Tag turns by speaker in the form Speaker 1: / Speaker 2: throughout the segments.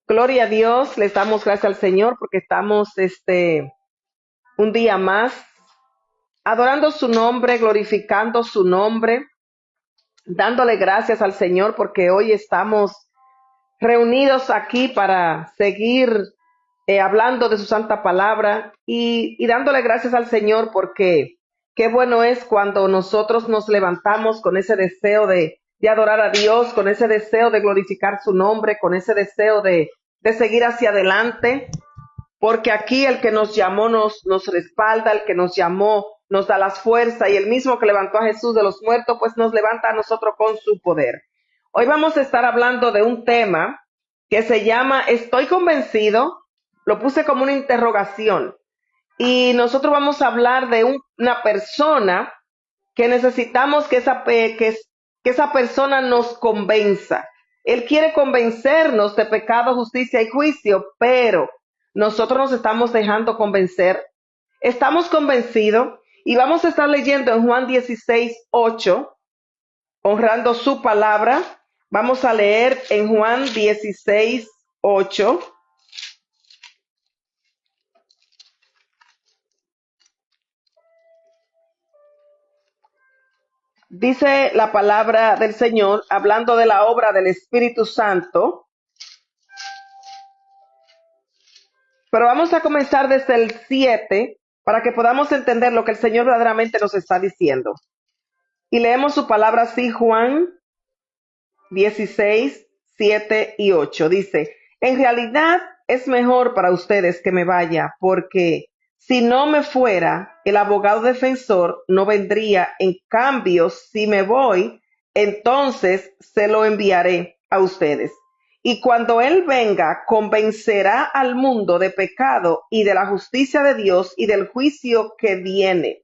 Speaker 1: Gloria a Dios, les damos gracias al Señor porque estamos un día más adorando su nombre, glorificando su nombre, dándole gracias al Señor porque hoy estamos reunidos aquí para seguir hablando de su santa palabra y dándole gracias al Señor porque qué bueno es cuando nosotros nos levantamos con ese deseo de adorar a Dios, con ese deseo de glorificar su nombre, con ese deseo de seguir hacia adelante. Porque aquí el que nos llamó nos respalda, el que nos llamó nos da las fuerzas y el mismo que levantó a Jesús de los muertos, pues nos levanta a nosotros con su poder. Hoy vamos a estar hablando de un tema que se llama Estoy convencido, lo puse como una interrogación, y nosotros vamos a hablar de una persona que necesitamos que esa persona nos convenza. Él quiere convencernos de pecado, justicia y juicio, pero nosotros nos estamos dejando convencer. Estamos convencidos y vamos a estar leyendo en Juan 16:8, honrando su palabra. Vamos a leer en Juan 16:8. Dice la palabra del Señor, hablando de la obra del Espíritu Santo. Pero vamos a comenzar desde el 7 para que podamos entender lo que el Señor verdaderamente nos está diciendo. Y leemos su palabra así, Juan 16, 7 y 8. Dice, en realidad es mejor para ustedes que me vaya, porque si no me fuera, el abogado defensor no vendría. En cambio, si me voy, entonces se lo enviaré a ustedes. Y cuando Él venga, convencerá al mundo de pecado y de la justicia de Dios y del juicio que viene.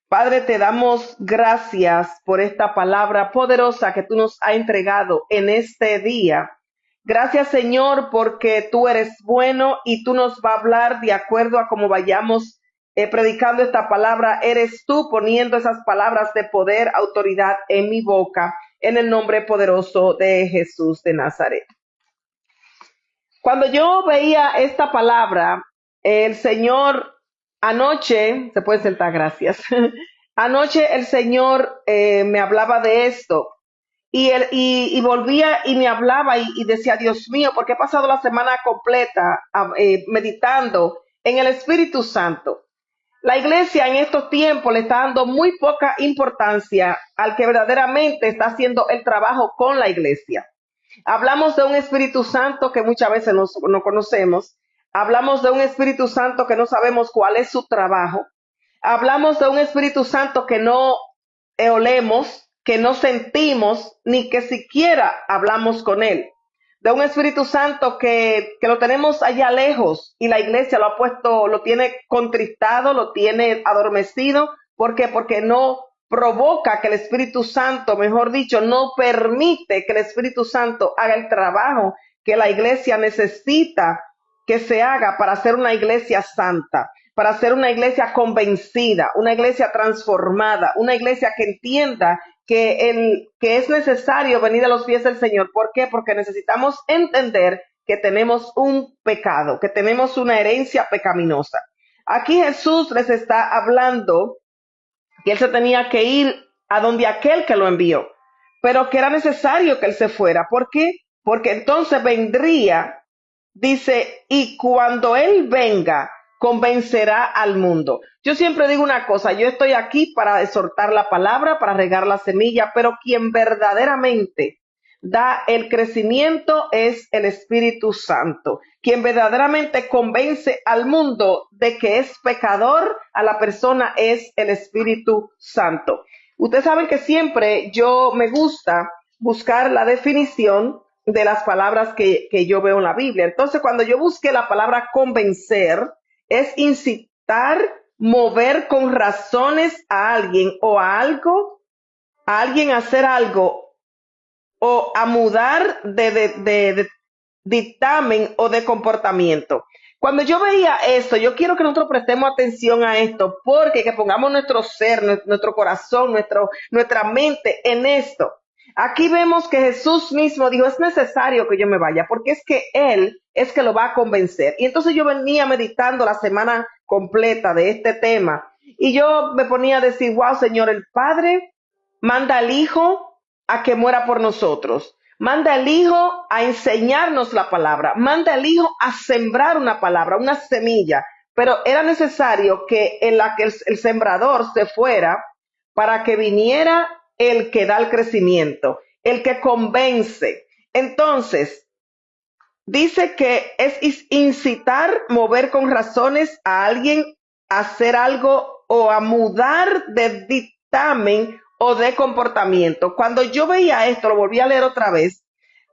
Speaker 1: Padre, te damos gracias por esta palabra poderosa que tú nos has entregado en este día. Gracias, Señor, porque tú eres bueno y tú nos vas a hablar de acuerdo a cómo vayamos predicando esta palabra. Eres tú poniendo esas palabras de poder, autoridad en mi boca, en el nombre poderoso de Jesús de Nazaret. Cuando yo veía esta palabra, el Señor anoche, se puede sentar, gracias. Anoche el Señor me hablaba de esto y volvía y me hablaba y decía, Dios mío, porque he pasado la semana completa meditando en el Espíritu Santo. La iglesia en estos tiempos le está dando muy poca importancia al que verdaderamente está haciendo el trabajo con la iglesia. Hablamos de un Espíritu Santo que muchas veces no conocemos. Hablamos de un Espíritu Santo que no sabemos cuál es su trabajo. Hablamos de un Espíritu Santo que no olemos, que no sentimos, ni que siquiera hablamos con él. De un Espíritu Santo que lo tenemos allá lejos y la iglesia lo ha puesto, lo tiene contristado, lo tiene adormecido. ¿Por qué? Porque no provoca que el Espíritu Santo, mejor dicho, no permite que el Espíritu Santo haga el trabajo que la iglesia necesita que se haga para ser una iglesia santa, para ser una iglesia convencida, una iglesia transformada, una iglesia que entienda que es necesario venir a los pies del Señor. ¿Por qué? Porque necesitamos entender que tenemos un pecado, que tenemos una herencia pecaminosa. Aquí Jesús les está hablando que él se tenía que ir a donde aquel que lo envió, pero que era necesario que él se fuera. ¿Por qué? Porque entonces vendría, dice, y cuando él venga, convencerá al mundo. Yo siempre digo una cosa, yo estoy aquí para exhortar la palabra, para regar la semilla, pero quien verdaderamente da el crecimiento es el Espíritu Santo. Quien verdaderamente convence al mundo de que es pecador, a la persona es el Espíritu Santo. Ustedes saben que siempre yo me gusta buscar la definición de las palabras que yo veo en la Biblia. Entonces, cuando yo busqué la palabra convencer, es incitar, mover con razones a alguien o a algo, a alguien a hacer algo o a mudar de dictamen o de comportamiento. Cuando yo veía esto, yo quiero que nosotros prestemos atención a esto, porque que pongamos nuestro ser, nuestro corazón, nuestra mente en esto. Aquí vemos que Jesús mismo dijo, es necesario que yo me vaya, porque es que Él es que lo va a convencer. Y entonces yo venía meditando la semana completa de este tema y yo me ponía a decir, wow, Señor, el Padre manda al Hijo a que muera por nosotros. Manda al Hijo a enseñarnos la palabra. Manda al Hijo a sembrar una palabra, una semilla. Pero era necesario que el sembrador se fuera para que viniera el que da el crecimiento, el que convence. Entonces, dice que es incitar, mover con razones a alguien a hacer algo o a mudar de dictamen o de comportamiento. Cuando yo veía esto, lo volví a leer otra vez,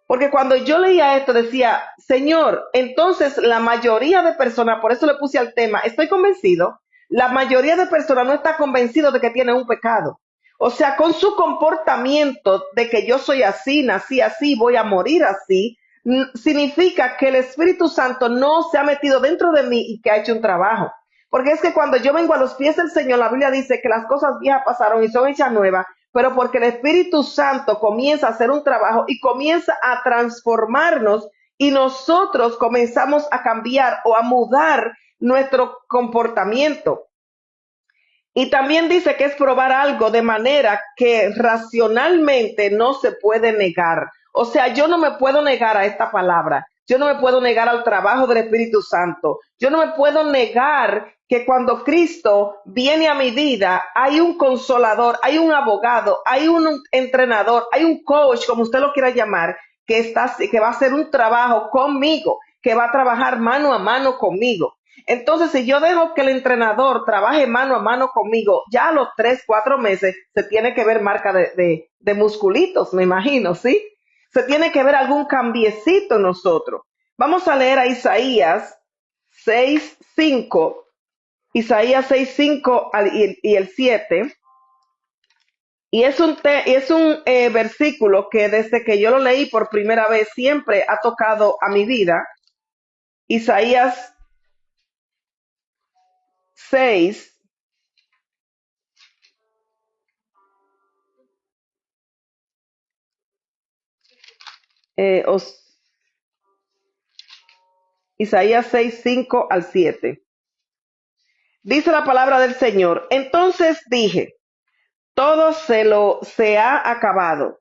Speaker 1: porque cuando yo leía esto decía, Señor, entonces la mayoría de personas, por eso le puse al tema, estoy convencido, la mayoría de personas no está convencido de que tiene un pecado. O sea, con su comportamiento de que yo soy así, nací así, voy a morir así, significa que el Espíritu Santo no se ha metido dentro de mí y que ha hecho un trabajo. Porque es que cuando yo vengo a los pies del Señor, la Biblia dice que las cosas viejas pasaron y son hechas nuevas, pero porque el Espíritu Santo comienza a hacer un trabajo y comienza a transformarnos y nosotros comenzamos a cambiar o a mudar nuestro comportamiento. Y también dice que es probar algo de manera que racionalmente no se puede negar. O sea, yo no me puedo negar a esta palabra. Yo no me puedo negar al trabajo del Espíritu Santo. Yo no me puedo negar que cuando Cristo viene a mi vida, hay un consolador, hay un abogado, hay un entrenador, hay un coach, como usted lo quiera llamar, que va a hacer un trabajo conmigo, que va a trabajar mano a mano conmigo. Entonces, si yo dejo que el entrenador trabaje mano a mano conmigo, ya a los 3, 4 meses se tiene que ver marca de musculitos, me imagino, ¿sí? Se tiene que ver algún cambiecito en nosotros. Vamos a leer a Isaías 6:5, Isaías 6:5 y el 7. Y es un versículo que desde que yo lo leí por primera vez siempre ha tocado a mi vida. Isaías 6, Isaías 6:5 al 7. Dice la palabra del Señor. Entonces dije, todo se ha acabado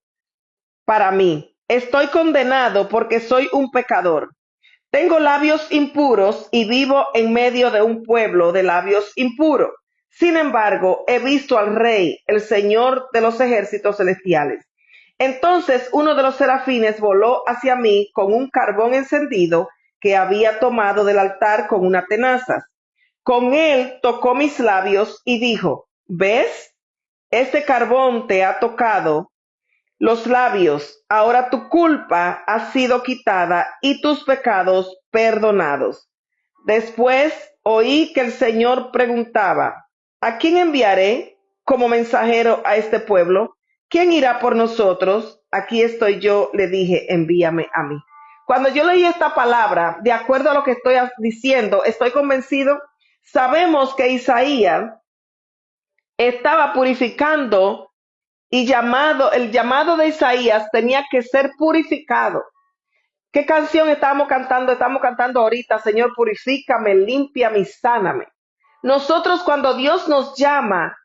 Speaker 1: para mí. Estoy condenado porque soy un pecador. Tengo labios impuros y vivo en medio de un pueblo de labios impuros. Sin embargo, he visto al Rey, el Señor de los ejércitos celestiales. Entonces uno de los serafines voló hacia mí con un carbón encendido que había tomado del altar con una tenaza. Con él tocó mis labios y dijo, ¿ves? Este carbón te ha tocado los labios, ahora tu culpa ha sido quitada y tus pecados perdonados. Después oí que el Señor preguntaba, ¿a quién enviaré como mensajero a este pueblo? ¿Quién irá por nosotros? Aquí estoy yo, le dije, envíame a mí. Cuando yo leí esta palabra, de acuerdo a lo que estoy diciendo, estoy convencido. Sabemos que Isaías estaba purificando y el llamado de Isaías tenía que ser purificado. ¿Qué canción estábamos cantando? Estamos cantando ahorita, Señor, purifícame, límpiame y sáname. Nosotros cuando Dios nos llama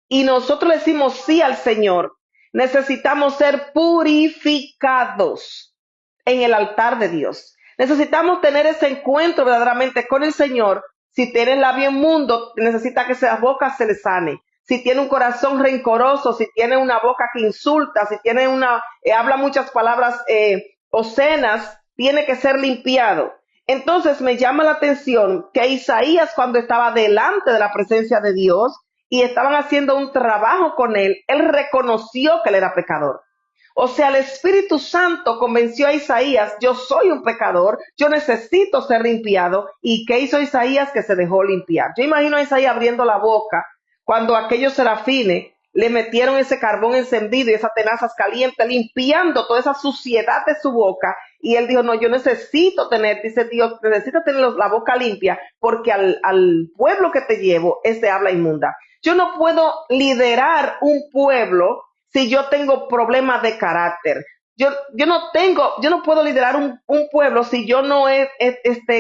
Speaker 1: y nosotros le decimos sí al Señor, necesitamos ser purificados en el altar de Dios. Necesitamos tener ese encuentro verdaderamente con el Señor. Si tiene labio inmundo, necesita que esa boca se le sane. Si tiene un corazón rencoroso, si tiene una boca que insulta, si tiene habla muchas palabras obscenas, tiene que ser limpiado. Entonces me llama la atención que Isaías, cuando estaba delante de la presencia de Dios y estaban haciendo un trabajo con él reconoció que él era pecador. O sea, el Espíritu Santo convenció a Isaías, yo soy un pecador, yo necesito ser limpiado. ¿Y qué hizo Isaías? Que se dejó limpiar. Yo imagino a Isaías abriendo la boca cuando aquellos serafines le metieron ese carbón encendido y esas tenazas calientes, limpiando toda esa suciedad de su boca. Y él dijo, no, yo necesito tener, dice Dios, necesito tener la boca limpia porque al pueblo que te llevo es de habla inmunda. Yo no puedo liderar un pueblo si yo tengo problemas de carácter. Yo no puedo liderar un pueblo si yo no he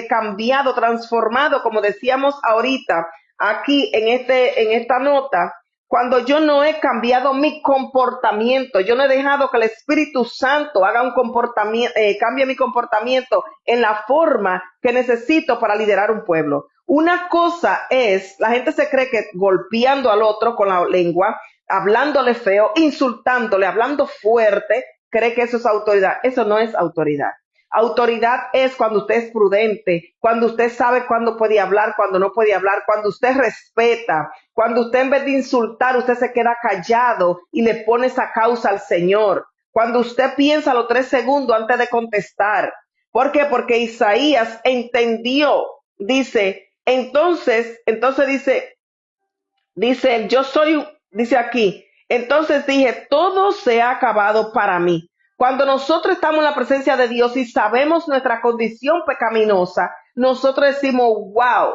Speaker 1: cambiado, transformado, como decíamos ahorita, aquí en esta nota, cuando yo no he cambiado mi comportamiento, yo no he dejado que el Espíritu Santo haga un comportamiento, cambie mi comportamiento en la forma que necesito para liderar un pueblo. Una cosa es, la gente se cree que golpeando al otro con la lengua, hablándole feo, insultándole, hablando fuerte, cree que eso es autoridad. Eso no es autoridad. Autoridad es cuando usted es prudente, cuando usted sabe cuándo puede hablar, cuando no puede hablar, cuando usted respeta, cuando usted en vez de insultar, usted se queda callado y le pone esa causa al Señor. Cuando usted piensa los 3 segundos antes de contestar. ¿Por qué? Porque Isaías entendió, dice, entonces dice, yo soy, dice aquí, entonces dije, todo se ha acabado para mí. Cuando nosotros estamos en la presencia de Dios y sabemos nuestra condición pecaminosa, nosotros decimos, wow,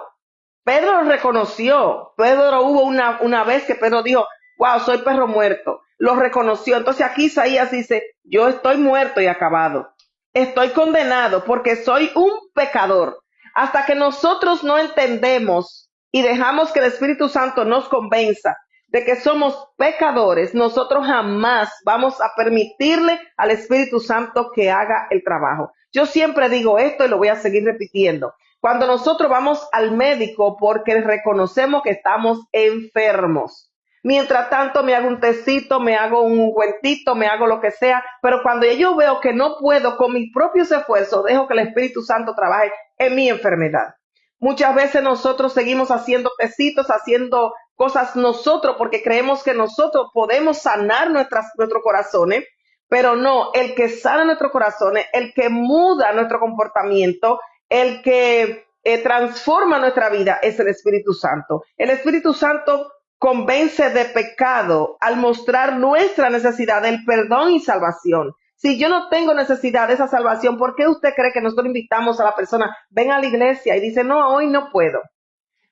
Speaker 1: Pedro lo reconoció. Pedro hubo una vez que Pedro dijo, wow, soy perro muerto. Lo reconoció. Entonces aquí Isaías dice, yo estoy muerto y acabado. Estoy condenado porque soy un pecador. Hasta que nosotros no entendemos y dejamos que el Espíritu Santo nos convenza de que somos pecadores, nosotros jamás vamos a permitirle al Espíritu Santo que haga el trabajo. Yo siempre digo esto y lo voy a seguir repitiendo. Cuando nosotros vamos al médico porque reconocemos que estamos enfermos. Mientras tanto me hago un tecito, me hago un ungüentito, me hago lo que sea, pero cuando yo veo que no puedo con mis propios esfuerzos, dejo que el Espíritu Santo trabaje en mi enfermedad. Muchas veces nosotros seguimos haciendo tecitos, haciendo cosas nosotros porque creemos que nosotros podemos sanar nuestros corazones, pero no, el que sana nuestros corazones, el que muda nuestro comportamiento, el que transforma nuestra vida es el Espíritu Santo. El Espíritu Santo convence de pecado al mostrar nuestra necesidad del perdón y salvación. Si yo no tengo necesidad de esa salvación, ¿por qué usted cree que nosotros invitamos a la persona, ven a la iglesia y dice, no, hoy no puedo?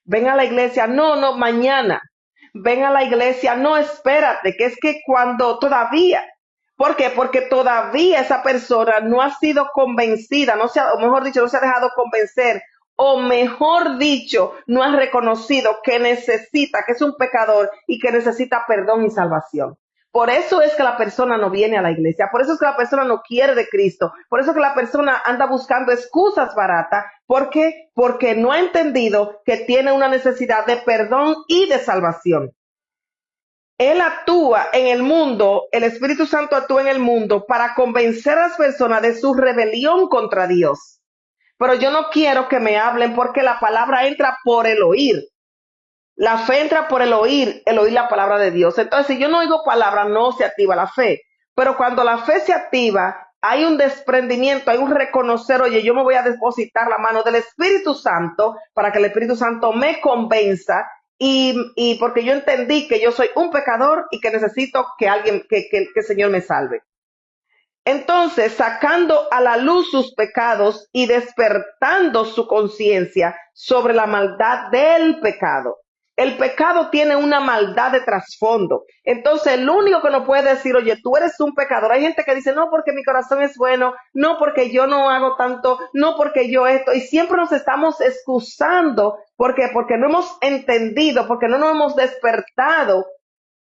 Speaker 1: Ven a la iglesia, no, no, mañana. Ven a la iglesia, no, espérate, que es que cuando todavía, ¿por qué? Porque todavía esa persona no ha sido convencida, o mejor dicho, no se ha dejado convencer, o mejor dicho, no ha reconocido que necesita, que es un pecador y que necesita perdón y salvación. Por eso es que la persona no viene a la iglesia, por eso es que la persona no quiere de Cristo, por eso es que la persona anda buscando excusas baratas. ¿Por qué? Porque no ha entendido que tiene una necesidad de perdón y de salvación. Él actúa en el mundo, el Espíritu Santo actúa en el mundo para convencer a las personas de su rebelión contra Dios. Pero yo no quiero que me hablen porque la palabra entra por el oír. La fe entra por el oír la palabra de Dios. Entonces, si yo no oigo palabra, no se activa la fe. Pero cuando la fe se activa, hay un desprendimiento, hay un reconocer, oye, yo me voy a depositar la mano del Espíritu Santo para que el Espíritu Santo me convenza y porque yo entendí que yo soy un pecador y que necesito que el Señor me salve. Entonces, sacando a la luz sus pecados y despertando su conciencia sobre la maldad del pecado. El pecado tiene una maldad de trasfondo. Entonces, el único que nos puede decir, oye, tú eres un pecador. Hay gente que dice, no, porque mi corazón es bueno, no, porque yo no hago tanto, no, porque yo esto. Y siempre nos estamos excusando. ¿Por qué? Porque no hemos entendido, porque no nos hemos despertado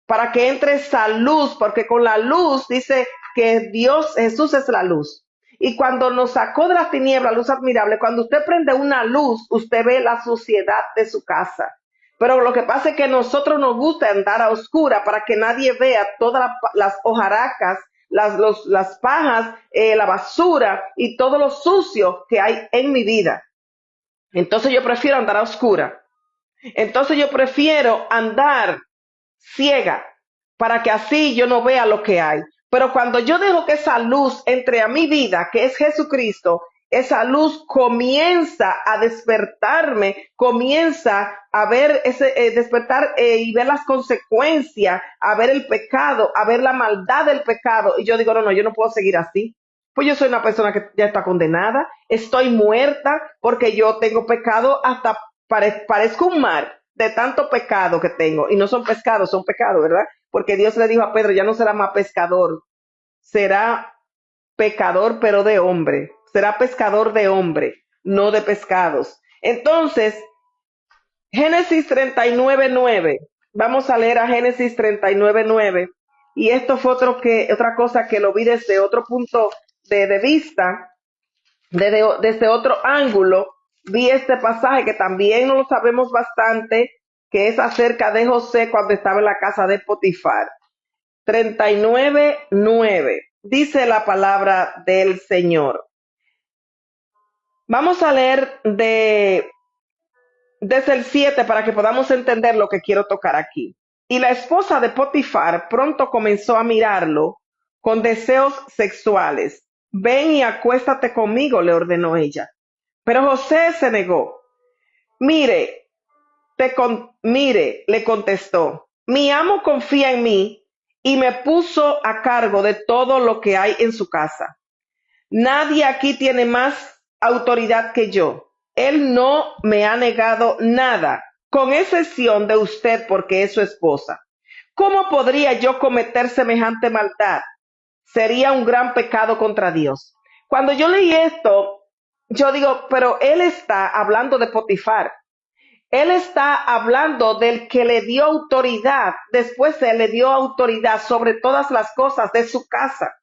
Speaker 1: para que entre esa luz, porque con la luz dice que Jesús es la luz. Y cuando nos sacó de las tinieblas, luz admirable, cuando usted prende una luz, usted ve la suciedad de su casa. Pero lo que pasa es que a nosotros nos gusta andar a oscura para que nadie vea todas las hojaracas, las pajas, la basura y todo lo sucio que hay en mi vida. Entonces yo prefiero andar a oscura. Entonces yo prefiero andar ciega para que así yo no vea lo que hay. Pero cuando yo dejo que esa luz entre a mi vida, que es Jesucristo, esa luz comienza a despertarme, comienza a ver despertar y ver las consecuencias, a ver el pecado, a ver la maldad del pecado. Y yo digo, no, yo no puedo seguir así. Pues yo soy una persona que ya está condenada, estoy muerta porque yo tengo pecado, hasta parezco un mar de tanto pecado que tengo. Y no son pescados, son pecados, ¿verdad? porque Dios le dijo a Pedro, ya no será más pescador, será pecador, pero de hombre, será pescador de hombre, no de pescados. Entonces, Génesis 39:9, vamos a leer a Génesis 39:9, y esto fue otra cosa que lo vi desde otro punto de vista, desde otro ángulo. Vi este pasaje que también no lo sabemos bastante, que es acerca de José cuando estaba en la casa de Potifar. 39:9, dice la palabra del Señor. Vamos a leer desde el 7 para que podamos entender lo que quiero tocar aquí. Y la esposa de Potifar pronto comenzó a mirarlo con deseos sexuales. Ven y acuéstate conmigo, le ordenó ella. Pero José se negó. Mire, mire, le contestó, mi amo confía en mí y me puso a cargo de todo lo que hay en su casa. Nadie aquí tiene más autoridad que yo. Él no me ha negado nada, con excepción de usted porque es su esposa. ¿Cómo podría yo cometer semejante maldad? Sería un gran pecado contra Dios. Cuando yo leí esto, yo digo, pero él está hablando de Potifar. Él está hablando del que le dio autoridad, después se le dio autoridad sobre todas las cosas de su casa.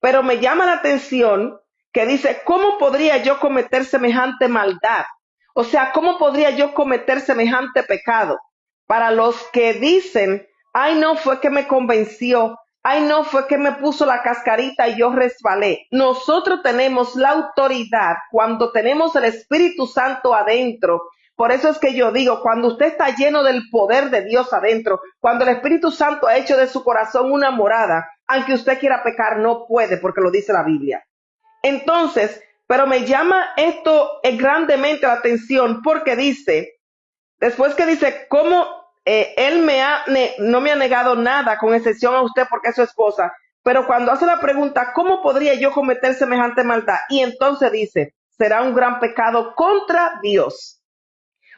Speaker 1: Pero me llama la atención que dice, ¿cómo podría yo cometer semejante maldad? O sea, ¿cómo podría yo cometer semejante pecado? Para los que dicen, ay, no fue que me convenció, ay, no fue que me puso la cascarita y yo resbalé. Nosotros tenemos la autoridad cuando tenemos el Espíritu Santo adentro. Por eso es que yo digo, cuando usted está lleno del poder de Dios adentro, cuando el Espíritu Santo ha hecho de su corazón una morada, aunque usted quiera pecar, no puede, porque lo dice la Biblia. Entonces, pero me llama esto grandemente la atención, porque dice, después que dice, ¿cómo él no me ha negado nada, con excepción a usted porque es su esposa? Pero cuando hace la pregunta, ¿cómo podría yo cometer semejante maldad? Y entonces dice, será un gran pecado contra Dios.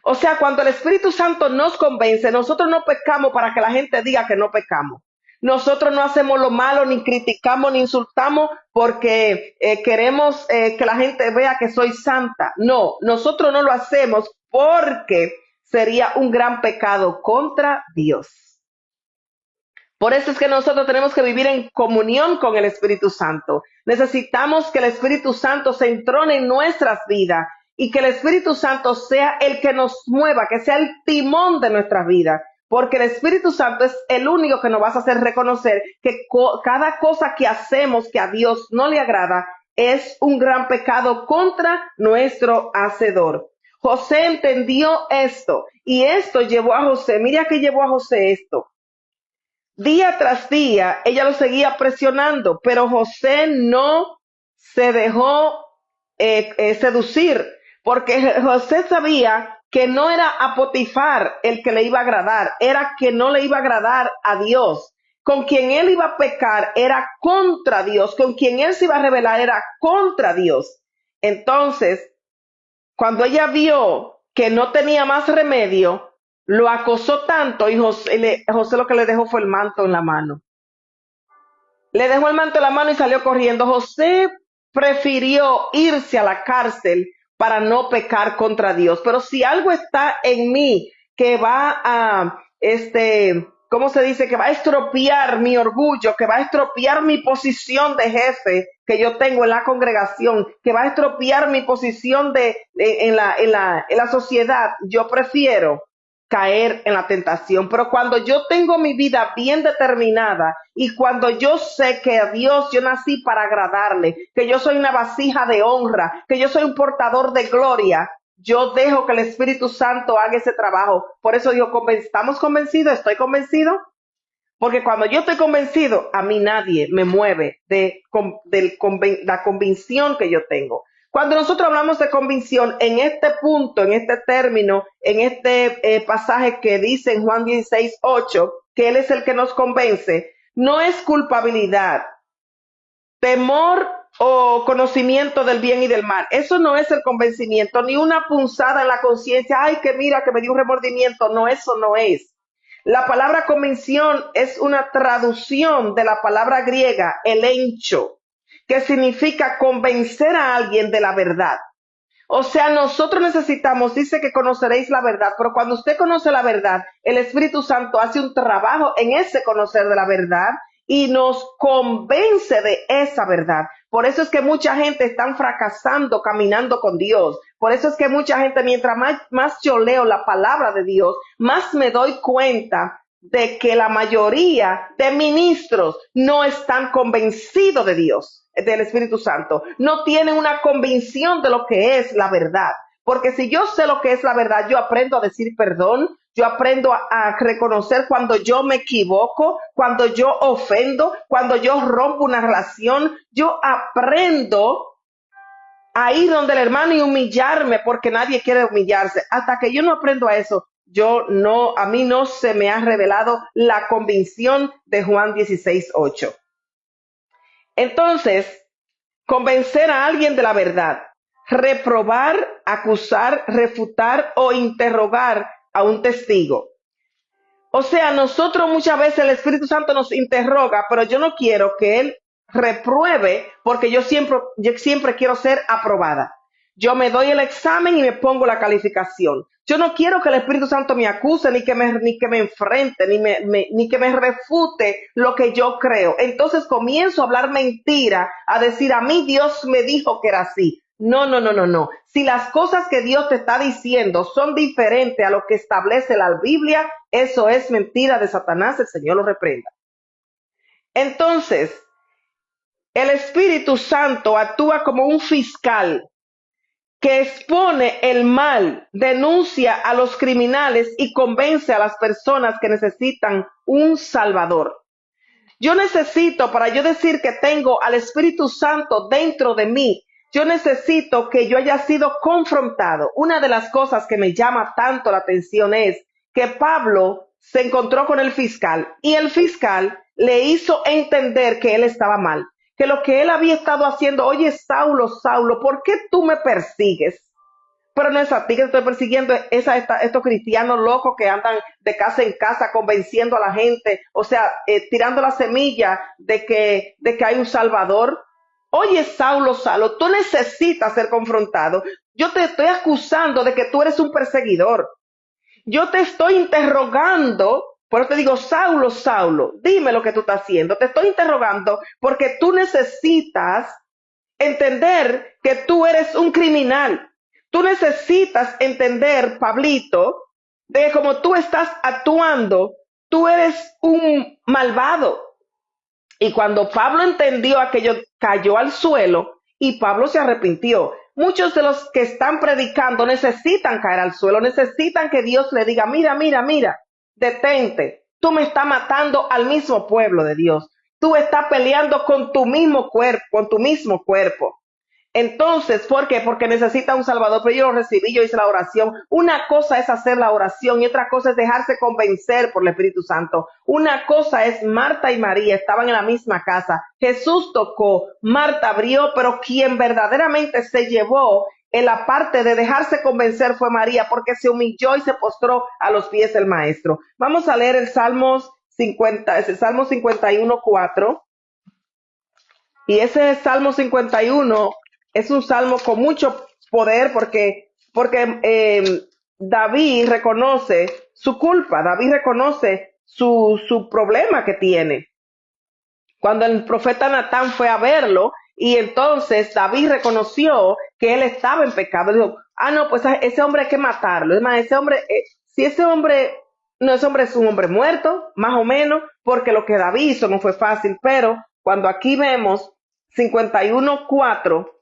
Speaker 1: O sea, cuando el Espíritu Santo nos convence, nosotros no pecamos para que la gente diga que no pecamos. Nosotros no hacemos lo malo, ni criticamos, ni insultamos porque queremos que la gente vea que soy santa. No, nosotros no lo hacemos porque sería un gran pecado contra Dios. Por eso es que nosotros tenemos que vivir en comunión con el Espíritu Santo. Necesitamos que el Espíritu Santo se entrone en nuestras vidas y que el Espíritu Santo sea el que nos mueva, que sea el timón de nuestras vidas. Porque el Espíritu Santo es el único que nos va a hacer reconocer que cada cosa que hacemos que a Dios no le agrada es un gran pecado contra nuestro Hacedor. José entendió esto y esto llevó a José, mira que llevó a José esto. Día tras día ella lo seguía presionando, pero José no se dejó seducir, porque José sabía que no era a Potifar el que le iba a agradar, era que no le iba a agradar a Dios. Con quien él iba a pecar era contra Dios, con quien él se iba a rebelar era contra Dios. Entonces, cuando ella vio que no tenía más remedio, lo acosó tanto y José lo que le dejó fue el manto en la mano. Le dejó el manto en la mano y salió corriendo. José prefirió irse a la cárcel para no pecar contra Dios. Pero si algo está en mí que va a, ¿cómo se dice? Que va a estropear mi orgullo, que va a estropear mi posición de jefe que yo tengo en la congregación, que va a estropear mi posición en la sociedad, yo prefiero caer en la tentación. Pero cuando yo tengo mi vida bien determinada y cuando yo sé que a Dios yo nací para agradarle, que yo soy una vasija de honra, que yo soy un portador de gloria, yo dejo que el Espíritu Santo haga ese trabajo. Por eso digo, ¿estamos convencidos? ¿Estoy convencido? Porque cuando yo estoy convencido, a mí nadie me mueve de la convicción que yo tengo. Cuando nosotros hablamos de convicción, en este punto, en este término, en este pasaje que dice en Juan 16:8, que Él es el que nos convence, no es culpabilidad, temor o conocimiento del bien y del mal. Eso no es el convencimiento, ni una punzada en la conciencia, ay, que mira, que me dio un remordimiento. No, eso no es. La palabra convicción es una traducción de la palabra griega elencho, que significa convencer a alguien de la verdad. O sea, nosotros necesitamos, dice que conoceréis la verdad, pero cuando usted conoce la verdad, el Espíritu Santo hace un trabajo en ese conocer de la verdad y nos convence de esa verdad. Por eso es que mucha gente está fracasando caminando con Dios. Por eso es que mucha gente, mientras más yo leo la palabra de Dios, más me doy cuenta de que la mayoría de ministros no están convencidos de Dios, del Espíritu Santo, no tienen una convicción de lo que es la verdad. Porque si yo sé lo que es la verdad, yo aprendo a decir perdón, yo aprendo a reconocer cuando yo me equivoco, cuando yo ofendo, cuando yo rompo una relación, yo aprendo a ir donde el hermano y humillarme porque nadie quiere humillarse. Hasta que yo no aprendo a eso, a mí no se me ha revelado la convicción de Juan 16:8. Entonces, convencer a alguien de la verdad, reprobar, acusar, refutar o interrogar a un testigo. O sea, nosotros muchas veces el Espíritu Santo nos interroga, pero yo no quiero que Él repruebe porque yo siempre quiero ser aprobada. Yo me doy el examen y me pongo la calificación. Yo no quiero que el Espíritu Santo me acuse, ni que me enfrente, ni que me refute lo que yo creo. Entonces comienzo a hablar mentira, a decir, a mí Dios me dijo que era así. No, no, no, no, no. Si las cosas que Dios te está diciendo son diferentes a lo que establece la Biblia, eso es mentira de Satanás, el Señor lo reprenda. Entonces, el Espíritu Santo actúa como un fiscal que expone el mal, denuncia a los criminales y convence a las personas que necesitan un Salvador. Yo necesito, para yo decir que tengo al Espíritu Santo dentro de mí, yo necesito que yo haya sido confrontado. Una de las cosas que me llama tanto la atención es que Pablo se encontró con el fiscal y el fiscal le hizo entender que él estaba mal, que lo que él había estado haciendo, oye, Saulo, Saulo, ¿por qué tú me persigues? Pero no es a ti que estoy persiguiendo, es a estos cristianos locos que andan de casa en casa convenciendo a la gente, o sea, tirando la semilla de que hay un Salvador. Oye, Saulo, Saulo, tú necesitas ser confrontado. Yo te estoy acusando de que tú eres un perseguidor. Yo te estoy interrogando, por eso te digo, Saulo, Saulo, dime lo que tú estás haciendo. Te estoy interrogando porque tú necesitas entender que tú eres un criminal. Tú necesitas entender, Pablito, de que como tú estás actuando, tú eres un malvado. Y cuando Pablo entendió aquello, cayó al suelo y Pablo se arrepintió. Muchos de los que están predicando necesitan caer al suelo, necesitan que Dios le diga, mira, mira, mira, detente, tú me estás matando al mismo pueblo de Dios. Tú estás peleando con tu mismo cuerpo, con tu mismo cuerpo. Entonces, ¿por qué? Porque necesita un Salvador, pero yo lo recibí, yo hice la oración. Una cosa es hacer la oración y otra cosa es dejarse convencer por el Espíritu Santo. Una cosa es Marta y María, estaban en la misma casa. Jesús tocó, Marta abrió, pero quien verdaderamente se llevó en la parte de dejarse convencer fue María, porque se humilló y se postró a los pies del Maestro. Vamos a leer el Salmo 51:4. Y ese Salmo 51 es un salmo con mucho poder porque David reconoce su culpa, David reconoce su problema que tiene. Cuando el profeta Natán fue a verlo y entonces David reconoció que él estaba en pecado, dijo, no, pues a ese hombre hay que matarlo. Es más, ese hombre, si ese hombre es un hombre muerto, más o menos, porque lo que David hizo no fue fácil, pero cuando aquí vemos 51:4,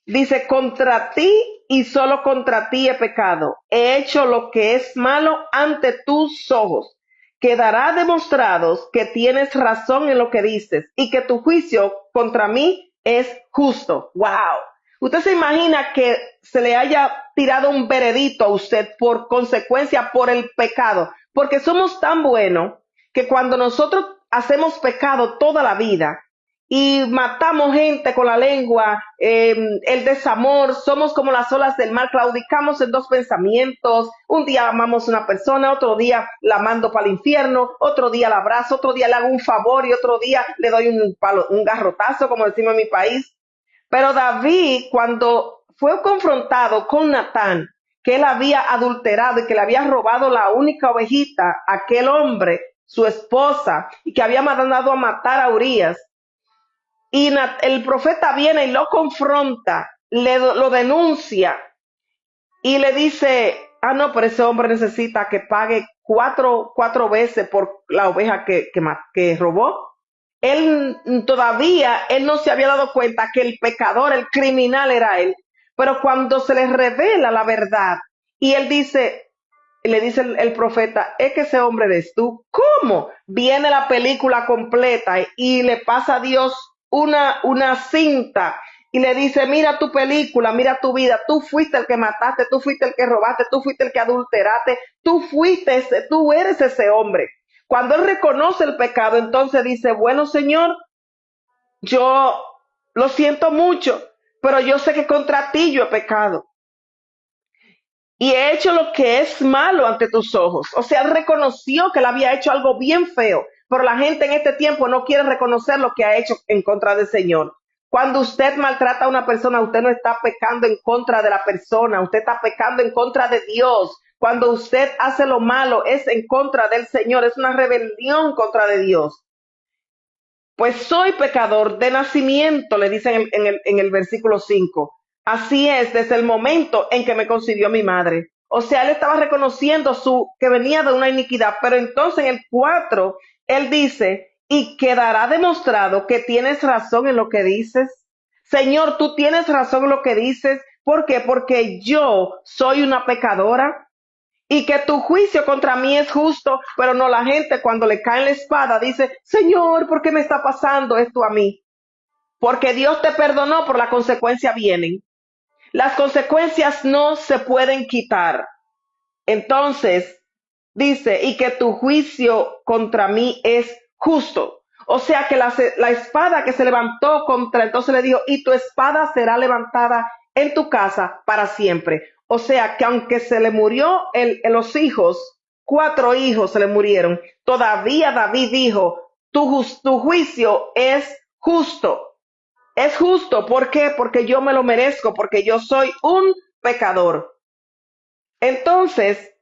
Speaker 1: dice, contra ti y solo contra ti he pecado, he hecho lo que es malo ante tus ojos. Quedará demostrado que tienes razón en lo que dices y que tu juicio contra mí es justo. ¡Wow! Usted se imagina que se le haya tirado un veredicto a usted por consecuencia por el pecado, porque somos tan buenos que cuando nosotros hacemos pecado toda la vida y matamos gente con la lengua, el desamor, somos como las olas del mar, claudicamos en dos pensamientos, un día amamos a una persona, otro día la mando para el infierno, otro día la abrazo, otro día le hago un favor y otro día le doy un garrotazo, como decimos en mi país. Pero David, cuando fue confrontado con Natán, que él había adulterado y que le había robado la única ovejita a aquel hombre, su esposa, y que había mandado a matar a Urias, y el profeta viene y lo confronta, lo denuncia y le dice, ah, no, pero ese hombre necesita que pague cuatro veces por la oveja que robó. Él todavía, él no se había dado cuenta que el pecador, el criminal era él. Pero cuando se le revela la verdad y él dice, le dice el profeta, es que ese hombre eres tú. ¿Cómo? Viene la película completa y le pasa a Dios una cinta y le dice, mira tu película, mira tu vida, tú fuiste el que mataste, tú fuiste el que robaste, tú fuiste el que adulteraste, tú eres ese hombre. Cuando él reconoce el pecado, entonces dice, bueno, Señor, yo lo siento mucho, pero yo sé que contra ti yo he pecado y he hecho lo que es malo ante tus ojos. O sea, él reconoció que él había hecho algo bien feo, pero la gente en este tiempo no quiere reconocer lo que ha hecho en contra del Señor. Cuando usted maltrata a una persona, usted no está pecando en contra de la persona, usted está pecando en contra de Dios. Cuando usted hace lo malo, es en contra del Señor, es una rebelión contra de Dios. Pues soy pecador de nacimiento, le dicen en el versículo 5. Así es, desde el momento en que me concibió mi madre. O sea, él estaba reconociendo que venía de una iniquidad, pero entonces en el 4, él dice, y quedará demostrado que tienes razón en lo que dices. Señor, tú tienes razón en lo que dices. ¿Por qué? Porque yo soy una pecadora y que tu juicio contra mí es justo, pero no, la gente cuando le cae la espada dice, Señor, ¿por qué me está pasando esto a mí? Porque Dios te perdonó, por la consecuencia vienen. Las consecuencias no se pueden quitar. Entonces, dice, y que tu juicio contra mí es justo. O sea que la espada que se levantó contra, entonces le dijo, y tu espada será levantada en tu casa para siempre. O sea que aunque se le murió los hijos, 4 hijos se le murieron, todavía David dijo, tu juicio es justo. Es justo, ¿por qué? Porque yo me lo merezco, porque yo soy un pecador. Entonces,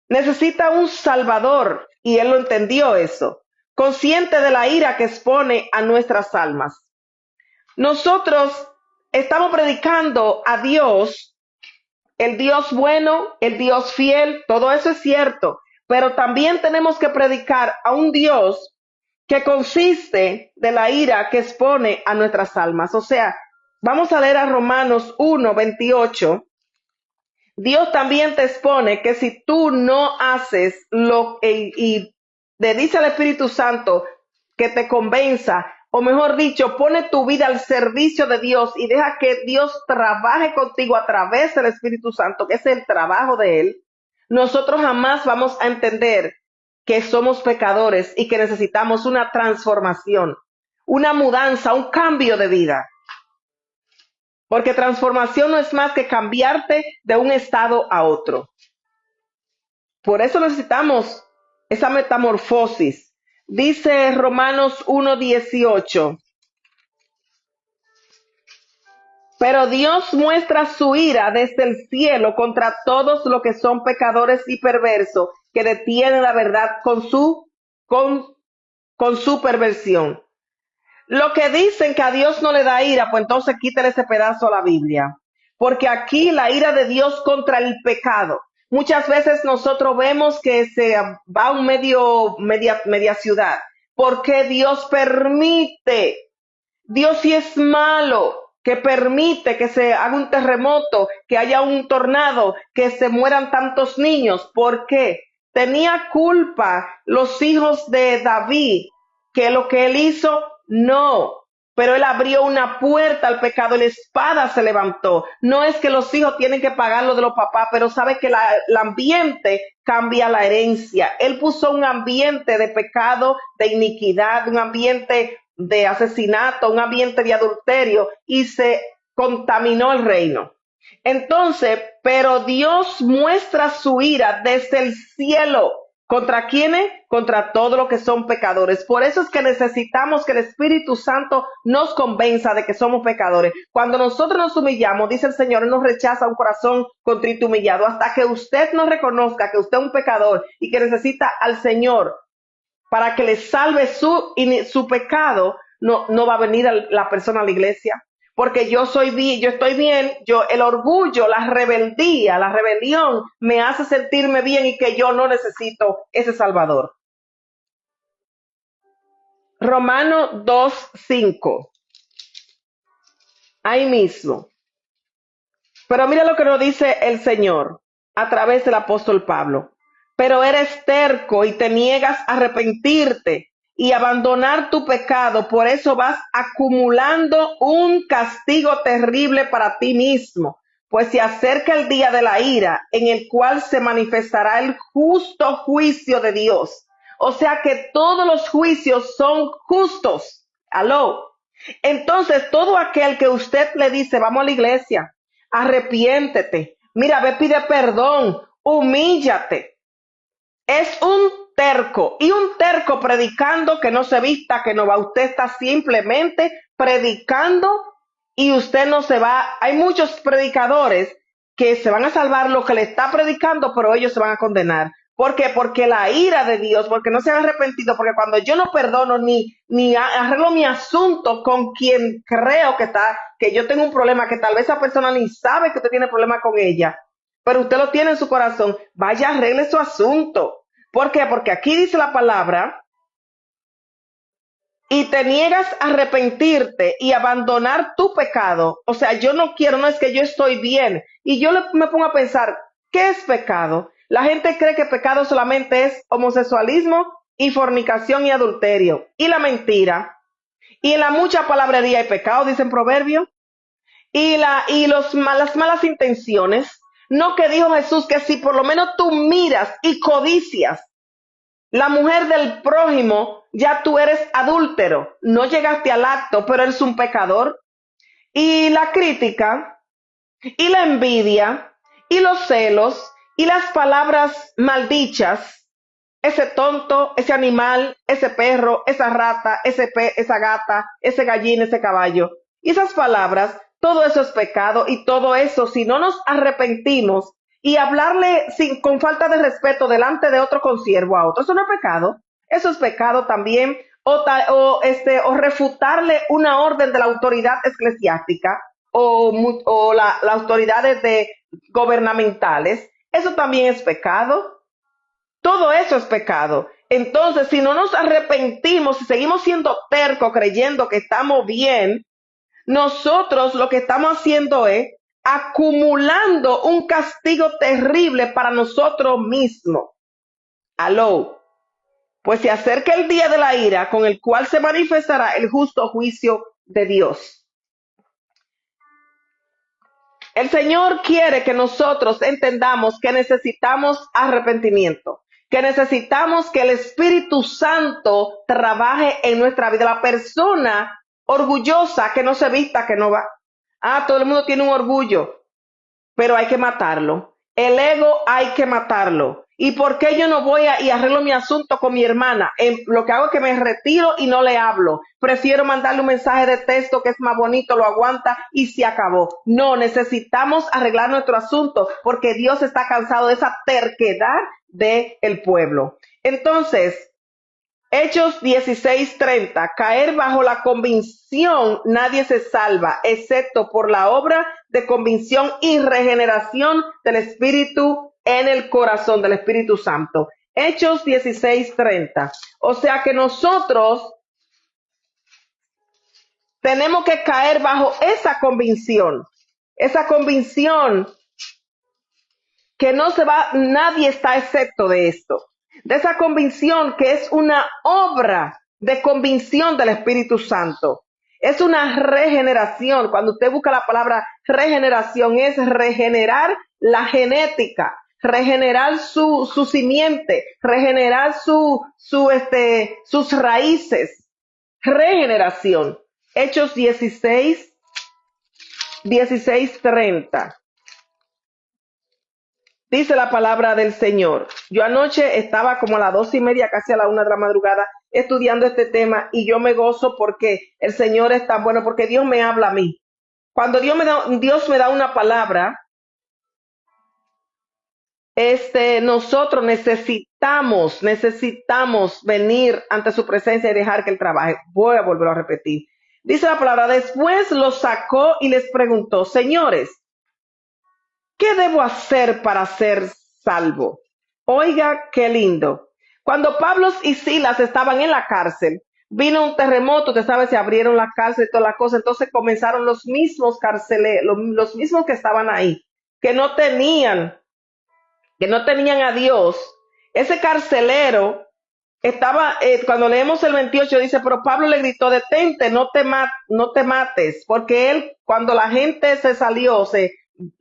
Speaker 1: necesita un salvador y él lo entendió eso, consciente de la ira que expone a nuestras almas. Nosotros estamos predicando a Dios, el Dios bueno, el Dios fiel, todo eso es cierto, pero también tenemos que predicar a un Dios que consiste de la ira que expone a nuestras almas. O sea, vamos a leer a Romanos 1:28. Dios también te expone que si tú no haces y le dice al Espíritu Santo que te convenza, o mejor dicho, pone tu vida al servicio de Dios y deja que Dios trabaje contigo a través del Espíritu Santo, que es el trabajo de Él, nosotros jamás vamos a entender que somos pecadores y que necesitamos una transformación, una mudanza, un cambio de vida. Porque transformación no es más que cambiarte de un estado a otro. Por eso necesitamos esa metamorfosis. Dice Romanos 1:18. Pero Dios muestra su ira desde el cielo contra todos los que son pecadores y perversos, que detienen la verdad con su perversión. Lo que dicen que a Dios no le da ira, pues entonces quítale ese pedazo a la Biblia. Porque aquí la ira de Dios contra el pecado. Muchas veces nosotros vemos que se va a un media ciudad. Porque Dios permite. Dios sí es malo, que permite que se haga un terremoto, que haya un tornado, que se mueran tantos niños. ¿Por qué? Tenía culpa los hijos de David, que lo que él hizo, no. Pero él abrió una puerta al pecado, la espada se levantó. No es que los hijos tienen que pagar lo de los papás, pero sabe que el ambiente cambia la herencia. Él puso un ambiente de pecado, de iniquidad, un ambiente de asesinato, un ambiente de adulterio y se contaminó el reino. Entonces, pero Dios muestra su ira desde el cielo. ¿Contra quiénes? Contra todos los que son pecadores. Por eso es que necesitamos que el Espíritu Santo nos convenza de que somos pecadores. Cuando nosotros nos humillamos, dice el Señor, Él nos rechaza un corazón contrito y humillado. Hasta que usted no reconozca que usted es un pecador y que necesita al Señor para que le salve su pecado, no va a venir la persona a la iglesia. Porque yo estoy bien, el orgullo, la rebeldía, la rebelión me hace sentirme bien y que yo no necesito ese Salvador. Romano 2:5. Ahí mismo. Pero mira lo que nos dice el Señor a través del apóstol Pablo. Pero eres terco y te niegas a arrepentirte y abandonar tu pecado, por eso vas acumulando un castigo terrible para ti mismo, pues se acerca el día de la ira, en el cual se manifestará el justo juicio de Dios. O sea que todos los juicios son justos. Aló. Entonces, todo aquel que usted le dice, vamos a la iglesia, arrepiéntete, mira, ve, pide perdón, humíllate, es un terco, y un terco predicando que no se vista, que no va. Usted está simplemente predicando y usted no se va. Hay muchos predicadores que se van a salvar lo que le está predicando, pero ellos se van a condenar. ¿Por qué? Porque la ira de Dios, porque no se han arrepentido, porque cuando yo no perdono ni arreglo mi asunto con quien creo que yo tengo un problema, que tal vez esa persona ni sabe que usted tiene problema con ella, pero usted lo tiene en su corazón, vaya, arregle su asunto. ¿Por qué? Porque aquí dice la palabra, y te niegas a arrepentirte y abandonar tu pecado. O sea, yo no quiero, no es que yo estoy bien. Y yo me pongo a pensar, ¿qué es pecado? La gente cree que pecado solamente es homosexualismo y fornicación y adulterio. Y la mentira. Y en la mucha palabrería hay pecado, dicen proverbios. Las malas intenciones. No, que dijo Jesús que si por lo menos tú miras y codicias la mujer del prójimo, ya tú eres adúltero. No llegaste al acto, pero eres un pecador. Y la crítica, y la envidia, y los celos, y las palabras maldichas, ese tonto, ese animal, ese perro, esa rata, esa gata, ese gallina, ese caballo. Y esas palabras, todo eso es pecado, y todo eso, si no nos arrepentimos y hablarle con falta de respeto delante de otro consiervo a otro, eso no es pecado. Eso es pecado también. O refutarle una orden de la autoridad eclesiástica o las autoridades gubernamentales. Eso también es pecado. Todo eso es pecado. Entonces, si no nos arrepentimos y seguimos siendo tercos creyendo que estamos bien, nosotros lo que estamos haciendo es acumulando un castigo terrible para nosotros mismos. Aló. Pues se acerca el día de la ira con el cual se manifestará el justo juicio de Dios. El Señor quiere que nosotros entendamos que necesitamos arrepentimiento, que necesitamos que el Espíritu Santo trabaje en nuestra vida. La persona orgullosa que no se vista, que no va. Todo el mundo tiene un orgullo, pero hay que matarlo. El ego hay que matarlo. ¿Y por qué yo no voy y arreglo mi asunto con mi hermana? Lo que hago es que me retiro y no le hablo. Prefiero mandarle un mensaje de texto que es más bonito, lo aguanta y se acabó. No, necesitamos arreglar nuestro asunto porque Dios está cansado de esa terquedad del pueblo. Entonces, Hechos 16:30, caer bajo la convicción, nadie se salva, excepto por la obra de convicción y regeneración del Espíritu en el corazón del Espíritu Santo. Hechos 16:30. O sea que nosotros tenemos que caer bajo esa convicción que no se va, nadie está excepto de esto. De esa convicción que es una obra de convicción del Espíritu Santo. Es una regeneración. Cuando usted busca la palabra regeneración, es regenerar la genética, regenerar su simiente, regenerar sus raíces. regeneración. Hechos 16, 16:30. Dice la palabra del Señor. Yo anoche estaba como a las 2:30, casi a la 1 de la madrugada, estudiando este tema y yo me gozo porque el Señor es tan bueno, porque Dios me habla a mí. Cuando Dios me da una palabra, nosotros necesitamos venir ante su presencia y dejar que Él trabaje. Voy a volver a repetir. Dice la palabra, después los sacó y les preguntó, señores, ¿qué debo hacer para ser salvo? Oiga, qué lindo. Cuando Pablo y Silas estaban en la cárcel, vino un terremoto, usted sabe, se abrieron la cárcel y toda la cosa, entonces comenzaron los mismos carceleros, los mismos que estaban ahí, que no tenían a Dios. Ese carcelero estaba, cuando leemos el 28 dice, pero Pablo le gritó, detente, no te mates, porque él, cuando la gente se salió,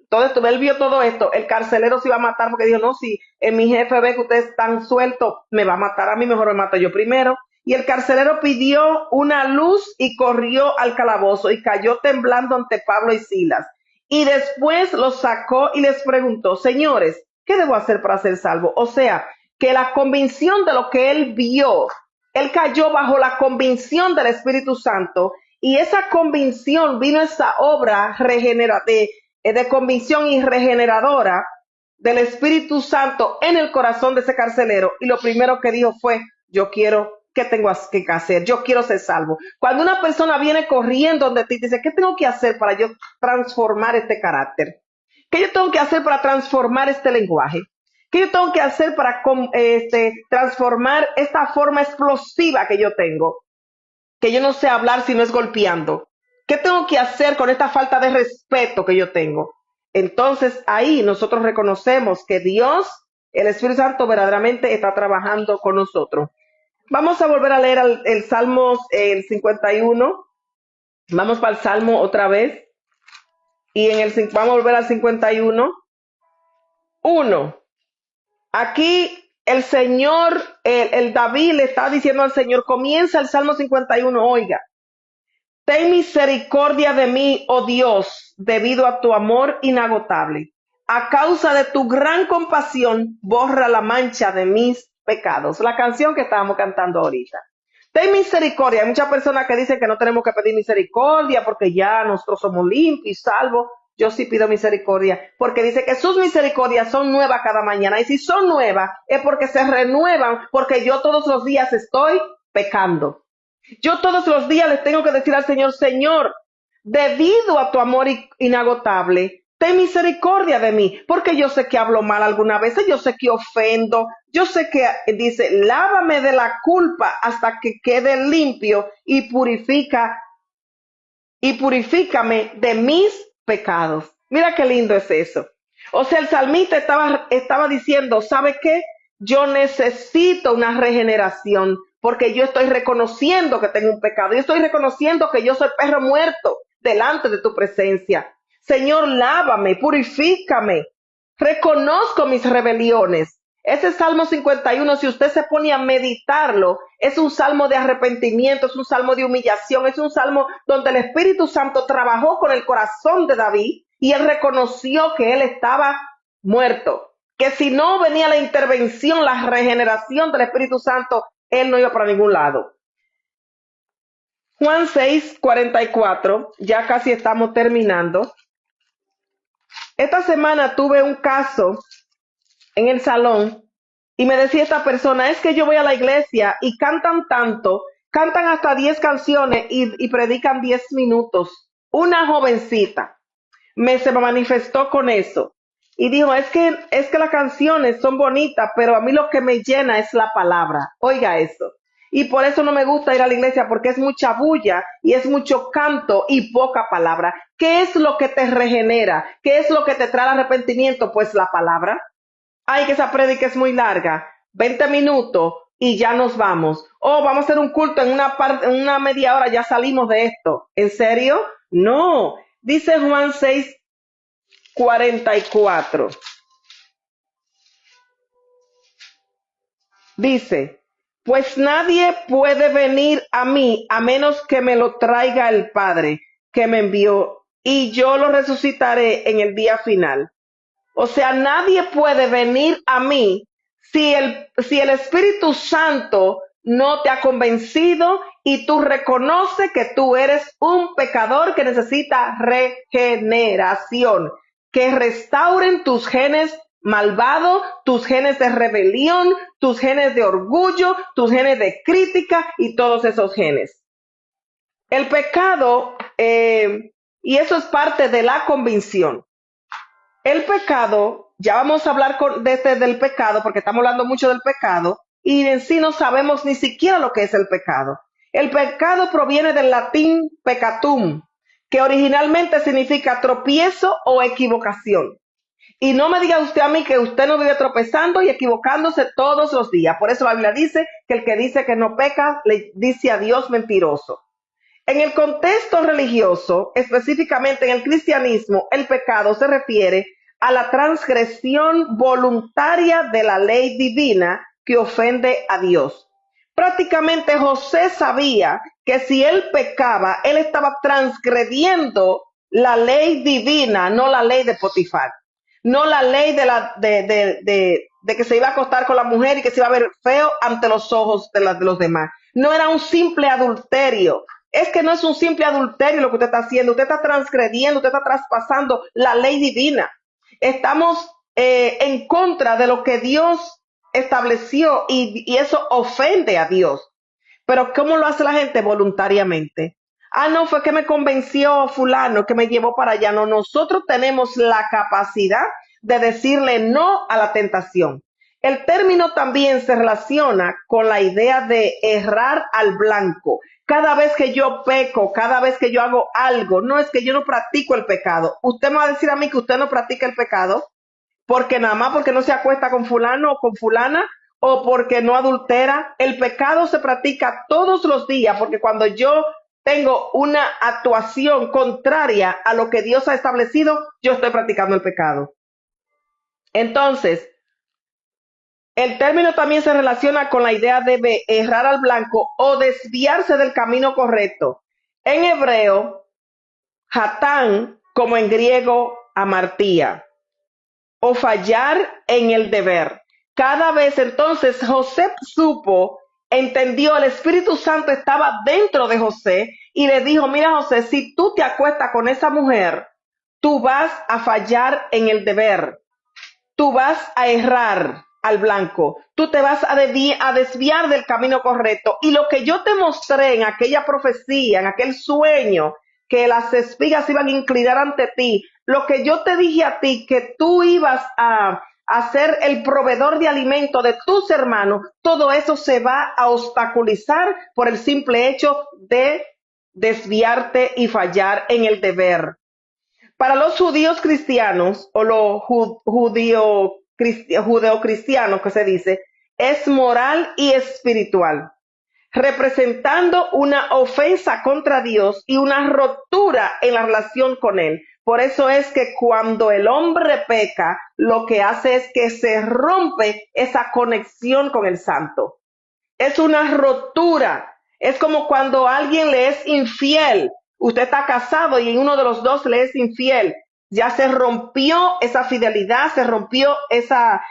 Speaker 1: todo esto, él vio todo esto, el carcelero se iba a matar porque dijo, no, si mi jefe ve que ustedes están sueltos, me va a matar a mí, mejor me mato yo primero. Y el carcelero pidió una luz y corrió al calabozo y cayó temblando ante Pablo y Silas. Y después los sacó y les preguntó, señores, ¿qué debo hacer para ser salvo? O sea, que la convicción de lo que él vio, él cayó bajo la convicción del Espíritu Santo y esa convicción vino esa obra de convicción y regeneradora del Espíritu Santo en el corazón de ese carcelero y lo primero que dijo fue, yo quiero, ¿qué tengo que hacer? Yo quiero ser salvo. Cuando una persona viene corriendo donde ti dice, ¿qué tengo que hacer para yo transformar este carácter? ¿Qué yo tengo que hacer para transformar este lenguaje? ¿Qué yo tengo que hacer para transformar esta forma explosiva que yo tengo? Que yo no sé hablar si no es golpeando. ¿Qué tengo que hacer con esta falta de respeto que yo tengo? Entonces ahí nosotros reconocemos que Dios, el Espíritu Santo, verdaderamente está trabajando con nosotros. Vamos a volver a leer el Salmo el 51. Vamos para el Salmo otra vez. Y vamos a volver al 51. 1. Aquí el Señor, el David le está diciendo al Señor, comienza el Salmo 51, oiga, ten misericordia de mí, oh Dios, debido a tu amor inagotable. A causa de tu gran compasión, borra la mancha de mis pecados. La canción que estábamos cantando ahorita. Ten misericordia. Hay muchas personas que dicen que no tenemos que pedir misericordia porque ya nosotros somos limpios y salvos. Yo sí pido misericordia porque dice que sus misericordias son nuevas cada mañana. Y si son nuevas es porque se renuevan, porque yo todos los días estoy pecando. Yo todos los días les tengo que decir al Señor, Señor, debido a tu amor inagotable, ten misericordia de mí, porque yo sé que hablo mal alguna vez, yo sé que ofendo, yo sé que dice, lávame de la culpa hasta que quede limpio y purifícame de mis pecados. Mira qué lindo es eso. O sea, el salmista estaba diciendo, ¿sabe qué? Yo necesito una regeneración porque yo estoy reconociendo que tengo un pecado. Yo estoy reconociendo que yo soy perro muerto delante de tu presencia. Señor, lávame, purifícame. Reconozco mis rebeliones. Ese Salmo 51, si usted se pone a meditarlo, es un salmo de arrepentimiento, es un salmo de humillación, es un salmo donde el Espíritu Santo trabajó con el corazón de David y él reconoció que él estaba muerto, que si no venía la intervención, la regeneración del Espíritu Santo, él no iba para ningún lado. Juan 6:44, ya casi estamos terminando. Esta semana tuve un caso en el salón y me decía esta persona, es que yo voy a la iglesia y cantan tanto, cantan hasta 10 canciones y predican 10 minutos. Una jovencita se me manifestó con eso y dijo, es que las canciones son bonitas, pero a mí lo que me llena es la palabra. Oiga eso. Y por eso no me gusta ir a la iglesia, porque es mucha bulla y es mucho canto y poca palabra. ¿Qué es lo que te regenera? ¿Qué es lo que te trae arrepentimiento? Pues la palabra. Ay, que esa prédica es muy larga, 20 minutos y ya nos vamos. Oh, vamos a hacer un culto en una media hora, ya salimos de esto. ¿En serio? No. Dice Juan 6:44. Dice, Pues nadie puede venir a mí a menos que me lo traiga el Padre que me envió, y yo lo resucitaré en el día final. O sea, nadie puede venir a mí si el Espíritu Santo no te ha convencido y tú reconoces que tú eres un pecador que necesita regeneración, que restauren tus genes malvados, tus genes de rebelión, tus genes de orgullo, tus genes de crítica y todos esos genes. El pecado, y eso es parte de la convicción. El pecado, ya vamos a hablar del pecado, porque estamos hablando mucho del pecado, y en sí no sabemos ni siquiera lo que es el pecado. El pecado proviene del latín peccatum, que originalmente significa tropiezo o equivocación. Y no me diga usted a mí que usted no vive tropezando y equivocándose todos los días. Por eso la Biblia dice que el que dice que no peca, le dice a Dios mentiroso. En el contexto religioso, específicamente en el cristianismo, el pecado se refiere a la transgresión voluntaria de la ley divina que ofende a Dios. Prácticamente José sabía que si él pecaba, él estaba transgrediendo la ley divina, no la ley de Potifar, no la ley de que se iba a acostar con la mujer y que se iba a ver feo ante los ojos de los demás. No era un simple adulterio. Es que no es un simple adulterio lo que usted está haciendo. Usted está transgrediendo, usted está traspasando la ley divina. Estamos en contra de lo que Dios estableció y eso ofende a Dios. Pero ¿cómo lo hace la gente? Voluntariamente. Ah, no, fue que me convenció fulano, que me llevó para allá. No, nosotros tenemos la capacidad de decirle no a la tentación. El término también se relaciona con la idea de errar al blanco. Cada vez que yo peco, cada vez que yo hago algo, no es que yo no practico el pecado. Usted me va a decir a mí que usted no practica el pecado porque nada más porque no se acuesta con fulano o con fulana o porque no adultera. El pecado se practica todos los días porque cuando yo tengo una actuación contraria a lo que Dios ha establecido, yo estoy practicando el pecado. Entonces, el término también se relaciona con la idea de errar al blanco o desviarse del camino correcto. En hebreo, hatán, como en griego, amartía, o fallar en el deber. Cada vez entonces José supo, entendió, el Espíritu Santo estaba dentro de José y le dijo, mira José, si tú te acuestas con esa mujer, tú vas a fallar en el deber, tú vas a errar al blanco, tú te vas a desviar del camino correcto. Y lo que yo te mostré en aquella profecía, en aquel sueño, que las espigas iban a inclinar ante ti, lo que yo te dije a ti, que tú ibas a ser el proveedor de alimento de tus hermanos, todo eso se va a obstaculizar por el simple hecho de desviarte y fallar en el deber. Para los judíos cristianos o los judeocristianos que se dice, es moral y espiritual, representando una ofensa contra Dios y una rotura en la relación con Él. Por eso es que cuando el hombre peca, lo que hace es que se rompe esa conexión con el santo. Es una rotura. Es como cuando alguien le es infiel. Usted está casado y uno de los dos le es infiel. Ya se rompió esa fidelidad, se rompió esa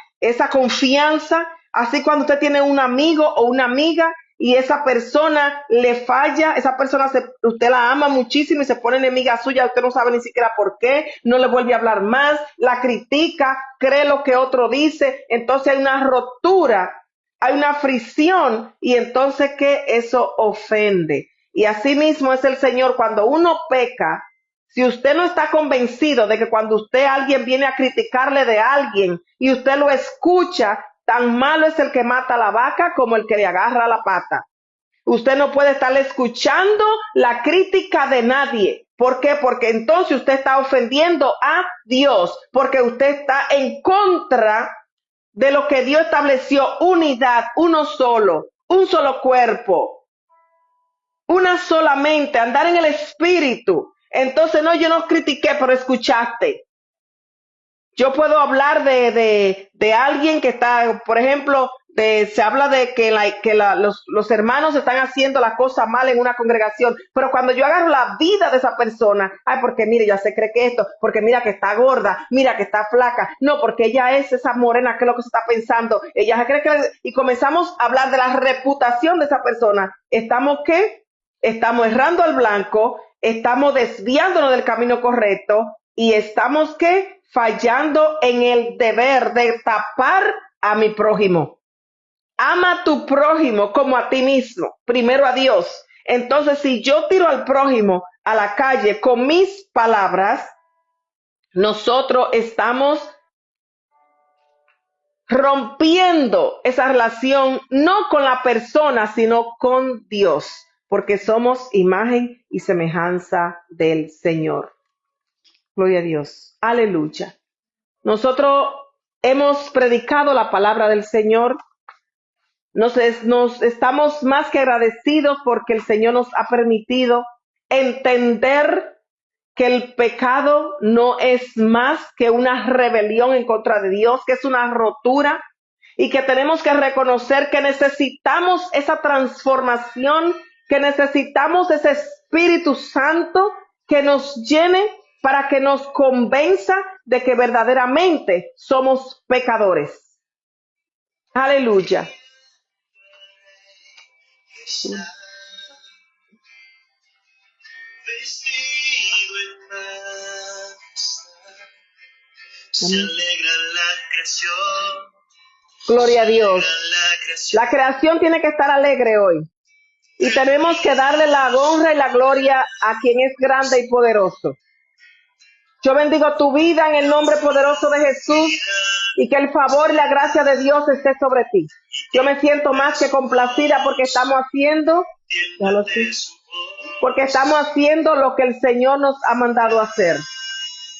Speaker 1: confianza. Así cuando usted tiene un amigo o una amiga y esa persona le falla, esa persona usted la ama muchísimo y se pone enemiga suya, usted no sabe ni siquiera por qué, no le vuelve a hablar más, la critica, cree lo que otro dice, entonces hay una rotura, hay una fricción y entonces que eso ofende. Y así mismo es el Señor cuando uno peca. Si usted no está convencido de que cuando alguien viene a criticarle de alguien y usted lo escucha, tan malo es el que mata a la vaca como el que le agarra la pata. Usted no puede estar escuchando la crítica de nadie. ¿Por qué? Porque entonces usted está ofendiendo a Dios, porque usted está en contra de lo que Dios estableció, unidad, uno solo, un solo cuerpo, una sola mente, andar en el espíritu. Entonces, no, yo no critiqué, pero escuchaste. Yo puedo hablar de alguien que está, por ejemplo, se habla de que, los hermanos están haciendo la cosa mal en una congregación, pero cuando yo agarro la vida de esa persona, ay, porque mire, ya se cree que esto, porque mira que está gorda, mira que está flaca, no, porque ella es esa morena, que es lo que se está pensando, ella se cree que, y comenzamos a hablar de la reputación de esa persona. ¿Estamos qué? Estamos errando al blanco, estamos desviándonos del camino correcto y estamos qué? Fallando en el deber de tapar a mi prójimo. Ama a tu prójimo como a ti mismo, primero a Dios. Entonces, si yo tiro al prójimo a la calle con mis palabras, nosotros estamos rompiendo esa relación no con la persona, sino con Dios, porque somos imagen y semejanza del Señor. Gloria a Dios. Aleluya. Nosotros hemos predicado la palabra del Señor. Nos estamos más que agradecidos porque el Señor nos ha permitido entender que el pecado no es más que una rebelión en contra de Dios, que es una rotura y que tenemos que reconocer que necesitamos esa transformación, que necesitamos ese Espíritu Santo que nos llene para que nos convenza de que verdaderamente somos pecadores. Aleluya. Se alegra la creación. Gloria a Dios. La creación tiene que estar alegre hoy. Y tenemos que darle la honra y la gloria a quien es grande y poderoso. Yo bendigo tu vida en el nombre poderoso de Jesús y que el favor y la gracia de Dios esté sobre ti. Yo me siento más que complacida porque estamos haciendo, porque estamos haciendo lo que el Señor nos ha mandado hacer,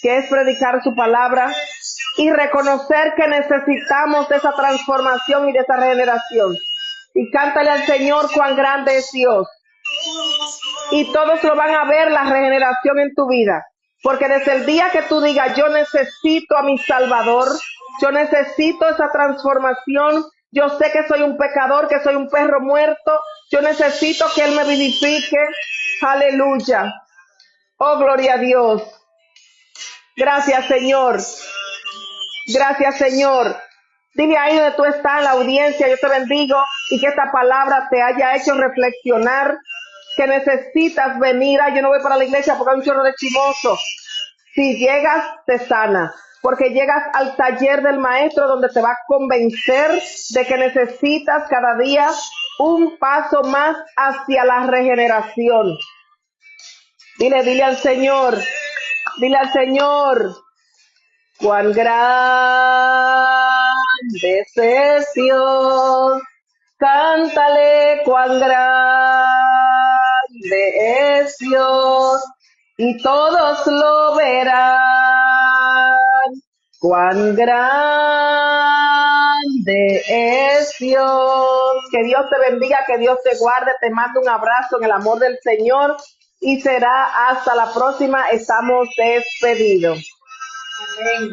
Speaker 1: que es predicar su palabra y reconocer que necesitamos de esa transformación y de esa regeneración. Y cántale al Señor cuán grande es Dios. Y todos lo van a ver, la regeneración en tu vida. Porque desde el día que tú digas, yo necesito a mi Salvador, yo necesito esa transformación, yo sé que soy un pecador, que soy un perro muerto, yo necesito que Él me vivifique. Aleluya. Oh, gloria a Dios. Gracias, Señor. Gracias, Señor. Dile ahí donde tú estás en la audiencia, yo te bendigo y que esta palabra te haya hecho reflexionar que necesitas venir. Ay, yo no voy para la iglesia porque hay un chorro de chimoso. Si llegas, te sana, porque llegas al taller del maestro donde te va a convencer de que necesitas cada día un paso más hacia la regeneración. Dile al Señor, cuán grande es Dios, cántale cuán grande es Dios, y todos lo verán, cuán grande es Dios. Que Dios te bendiga, que Dios te guarde, te mando un abrazo en el amor del Señor, y será hasta la próxima. Estamos despedidos. Amén.